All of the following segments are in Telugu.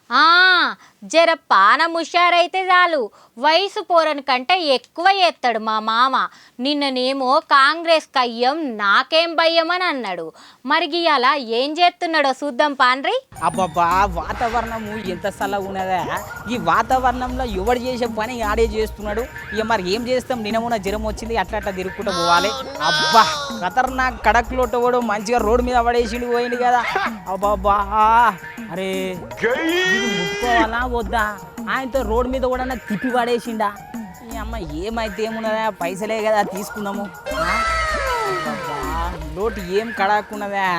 ఆ జర పానం హుషారైతే చాలు వయసు పోరని కంటే ఎక్కువ చేస్తాడు మా మామ. నిన్ననేమో కాంగ్రెస్ కయ్యం నాకేం భయ్యం అని అన్నాడు. మరి ఇవాళ ఏం చేస్తున్నాడో చూద్దాం పాండ్రి. అబ్బబ్బా వాతావరణము ఎంత చల్లగా ఉన్నదా. ఈ వాతావరణంలో ఎవడు చేసే పని ఆడే చేస్తున్నాడు. ఇక మరి ఏం చేస్తాం, నిన్నమున జ్వరం వచ్చింది అట్లా అట్లా తిరుగుకుంటూ పోవాలి. అబ్బా ఖతర్నాక్ కడక్ లోటోడు మంచిగా రోడ్డు మీద పడేసిండు పోయింది కదా. అబ్బబ్బా అరే ఇది ముట్టుకోవాలా వద్దా, ఆయనతో రోడ్డు మీద కూడా నాకు తిప్పి పడేసిండా. ఈ అమ్మ ఏమైతే ఏమున్నదా, పైసలే కదా తీసుకున్నాము. లోటు ఏం కడాకున్నదా.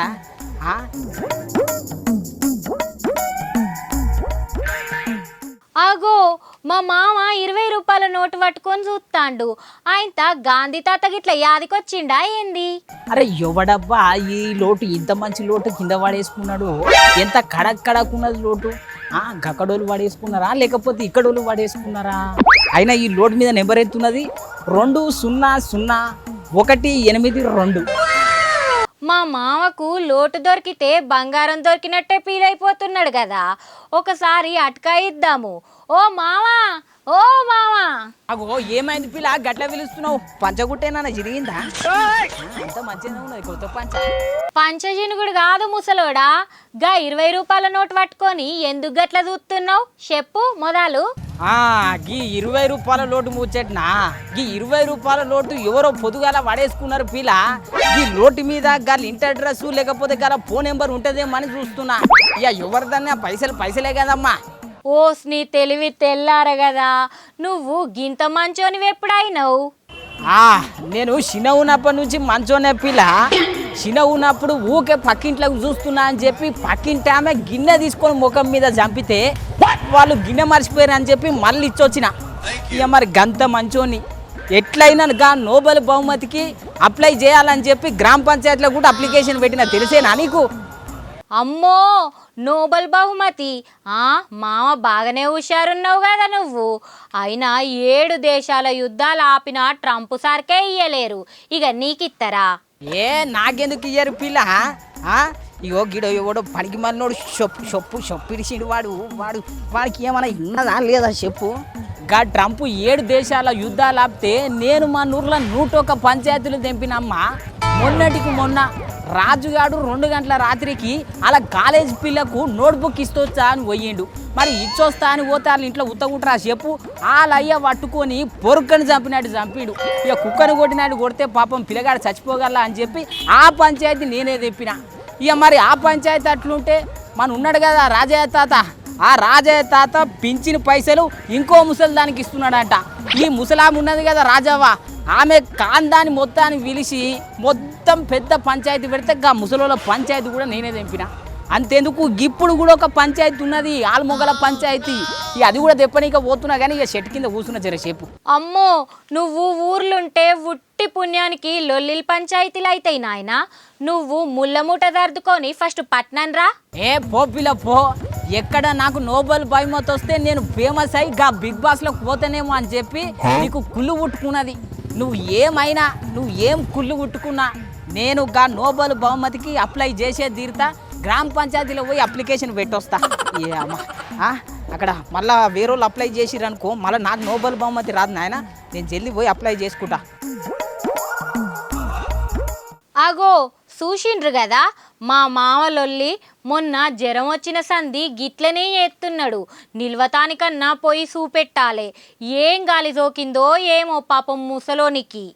ఆగో మా మామ 20 రూపాయల నోటు పట్టుకొని చూస్తాండు. ఆయన గాంధీ తాత గిట్ల యాదికొచ్చిండా ఏంది? అరే ఎవడబ్బా ఈ లోటు, ఇంత మంచి లోటు కింద పడేసుకున్నాడు. ఎంత కడక్కున్నది లోటు. గక్కడోళ్ళు పడేసుకున్నారా లేకపోతే ఇక్కడోళ్ళు పడేసుకున్నారా? అయినా ఈ లోటు మీద నెంబర్ ఎత్తున్నది 200182. మా మామకు లోటు దొరికితే బంగారం దొరికినట్టే ఫీల్ అయిపోతున్నాడు కదా. ఒకసారి అటకా ఇద్దాము. ఓ మామా, ఓ మామా. అగో ఏమైంది పిల్ల గట్ల పిలుస్తున్నావు? పంచగుట్టేనా జరిగిందా? అంత మంచిగా ఉన్నది కొత్త పంచజినుగుడు కాదు ముసలోడా. గా 20 రూపాయల నోటు పట్టుకొని ఎందుకు గట్ల చూస్తున్నావు చెప్పు మొదలు. గీ 20 రూపాయల లోటు ముచ్చట్నా? గీ 20 రూపాయల లోటు ఎవరో పొదుగాల పడేసుకున్నారు పిల్ల. ఈ లోటు మీద గాలి ఇంటర్ అడ్రస్ లేకపోతే గల ఫోన్ నెంబర్ ఉంటుందేమో అని చూస్తున్నా. ఇక ఎవరిదన్నా పైసలే కదమ్మా. ఓస్ నీ తెలివి తెల్లార కదా. నువ్వు గింత మంచోనివి ఎప్పుడైనావు? నేను చిన్న ఉన్నప్పటి నుంచి మంచోనే పిల్ల. చిన్న ఉన్నప్పుడు ఊకే పక్కింట్లోకి చూస్తున్నా అని చెప్పి పక్కింటి ఆమె గిన్నె తీసుకొని ముఖం మీద చంపితే వాళ్ళు గిన్నె మర్చిపోయారు అని చెప్పి మళ్ళీ ఇచ్చొచ్చిన. ఇక మరి గంత మంచోని ఎట్లయినా గా నోబెల్ బహుమతికి అప్లై చేయాలని చెప్పి గ్రామ పంచాయతీలో కూడా అప్లికేషన్ పెట్టిన తెలిసేనా నీకు? అమ్మో నోబెల్ బహుమతి. మామ బాగానే హుషారున్నావు కదా నువ్వు. అయినా 7 దేశాల యుద్ధాలు ఆపిన ట్రంప్ సార్కే ఇయ్యలేరు, ఇక నీకిత్తరా? నాకెందుకు ఇయ్యరు పిల్ల? ఇగో గిడో ఎవడో పనికి మన్నోడు షొప్పిడిసిండు. వాడికి ఏమైనా ఉన్నదా లేదా చెప్పు. గా ట్రంప్ 7 దేశాల యుద్ధాలు ఆపితే నేను మా ఊర్లో 101 పంచాయతీలు తెంపినమ్మా. మొన్నటికి మొన్న రాజుగాడు 2 గంటల రాత్రికి అలా కాలేజ్ పిల్లకు నోట్బుక్ ఇస్తొచ్చా అని పోయిండు. మరి ఇచ్చొస్తా అని పోతే వాళ్ళ ఇంట్లో ఉత్తగుంటారా చెప్పు. వాళ్ళయ్య పట్టుకొని పొరుక్కని చంపిడు. ఇక కుక్కను కొట్టినాడు కొడితే పాపం పిల్లగాడు చచ్చిపోగల అని చెప్పి ఆ పంచాయతీ నేనే తెప్పిన. ఇక మరి ఆ పంచాయతీ అట్లుంటే మన ఉన్నాడు కదా రాజయ్య తాత, ఆ రాజయ్య తాత పింఛిన పైసలు ఇంకో ముసలి దానికి ఇస్తున్నాడంట. ఈ ముసలాం ఉన్నది కదా రాజవ్వ, ఆమె కాందాన్ని మొత్తాన్ని పిలిచి మొత్తం పెద్ద పంచాయతీ పెడితే గా ముసలోళ్ళ పంచాయతీ కూడా నేనే తెంపిన. అంతెందుకు ఇప్పుడు కూడా ఒక పంచాయతీ ఉన్నది, ఆల్మొగల పంచాయతీ. ఇక అది కూడా తెప్పనీక పోతున్నా కానీ ఇక చెట్టు కింద కూర్చున్న జరసేపు. అమ్మో నువ్వు ఊర్లుంటే ఉట్టి పుణ్యానికి లొల్లిల్ పంచాయతీలు అవుతాయి నాయన. నువ్వు ముళ్ళమూట దర్దుకొని ఫస్ట్ పట్నం రా. పో పిల్ల పో. ఎక్కడ నాకు నోబెల్ బహుమతి వస్తే నేను ఫేమస్ అయ్యి గా బిగ్ బాస్లోకి పోతానేమో అని చెప్పి నీకు కుళ్ళు పుట్టుకున్నది. నువ్వు ఏం కుళ్ళు పుట్టుకున్నా నేను గా నోబెల్ బహుమతికి అప్లై చేసే తీరుతా. గ్రామ పంచాయతీలో పోయి అప్లికేషన్ పెట్టొస్తా. అక్కడ మళ్ళీ వేరే వాళ్ళు అప్లై చేసిరనుకో మళ్ళీ నాకు నోబెల్ బహుమతి రాదు నాయన. నేను జల్ది పోయి అప్లై చేసుకుంటా. ఆగో చూసిండ్రు కదా మా మామలొల్లి. మొన్న జ్వరం వచ్చిన సంధి గిట్లనే ఎత్తున్నాడు. నిల్వతానికన్నా పోయి చూపెట్టాలి. ఏం గాలి సోకిందో ఏమో పాపం ముసలోనికి.